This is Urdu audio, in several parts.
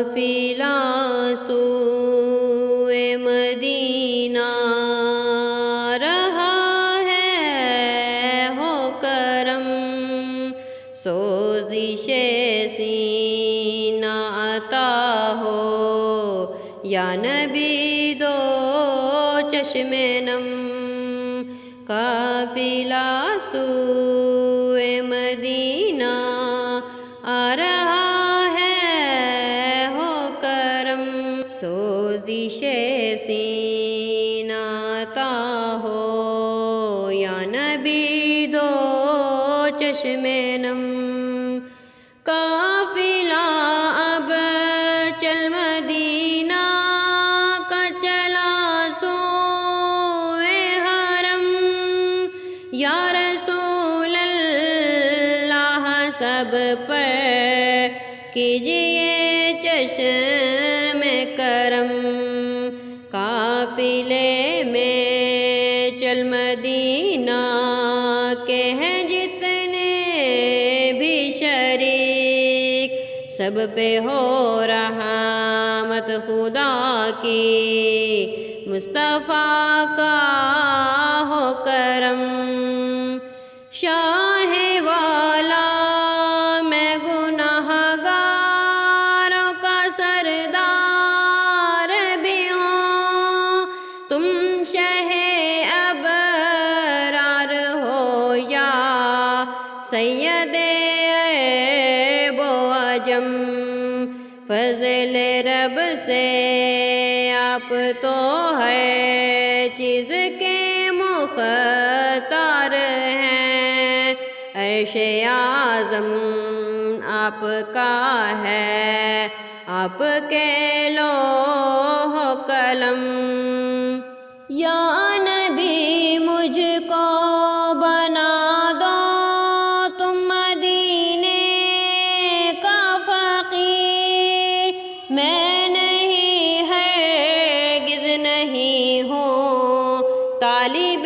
قافلہ سوئے مدینہ رہا ہے ہو کرم، سوزش سینہ عطا ہو یا نبی دو چشم نم۔ قافلہ سوئے مدینہ آ رہا ہے ہو کرم، سوزش سینہ عطا ہو یا نبی دو چشم نم۔ قافلہ اب چل مدینہ کا چلا سوئے حرم، یا رسول اللہ سب پر کیجئے چشم کرم۔ قافلے میں چل مدینہ کے ہیں جتنے بھی شریک، سب پہ ہو رحمت خدا کی، مصطفیٰ کا ہو کرم۔ شاہ والا میں گناہ گاروں کا سردار بھی ہوں، تم شہ ابرار ہو یا سید عرب و عجم۔ فضل رب سے آپ تو ہر چیز کے مختار ہیں، عرش اعظم آپ کا ہے، آپ کے لوح و قلم۔ یا نبی مجھ کو بنا دو تم مدینے کا فقیر، میں نہیں ہرگز نہیں ہوں طالب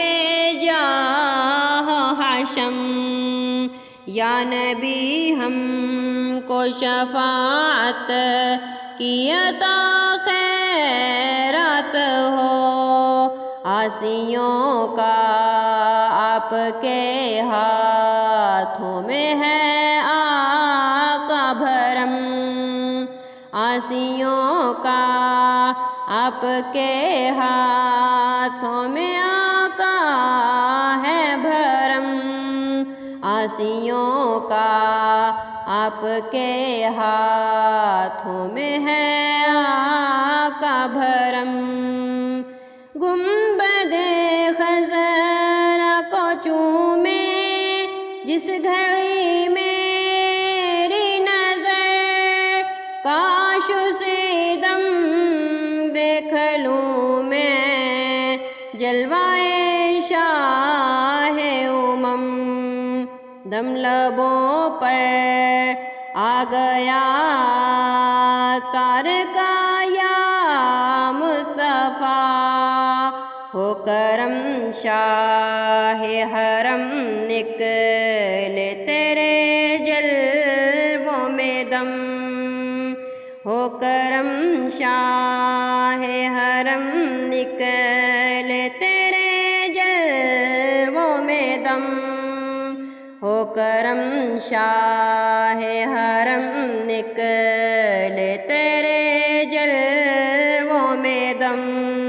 جاہ حشم۔ یا نبی ہم کو شفاعت کی عطا خیرات ہو، عاصیوں کا آپ کے ہاتھوں میں ہے آقا بھرم، عاصیوں کا آپ کے ہاتھوں میں آقا ہے بھرم، عاصیوں کا آپ کے ہاتھوں میں ہے آقا بھرم۔ گنبد خضرا کو چومے جس گھڑی میری نظر، کاش اسی دم دیکھ لوں میں جلوائے شاہ امم۔ دم لبوں پر آ گیا تار کا یا مصطفیٰ، ہو کرم شاہ حرم نکلے تیرے جلووں میں دم، ہو کرم شاہ حرم نکلے تیرے جلووں میں دم، ہو کرم شاہ حرم نکلے تیرے جلووں میں دم۔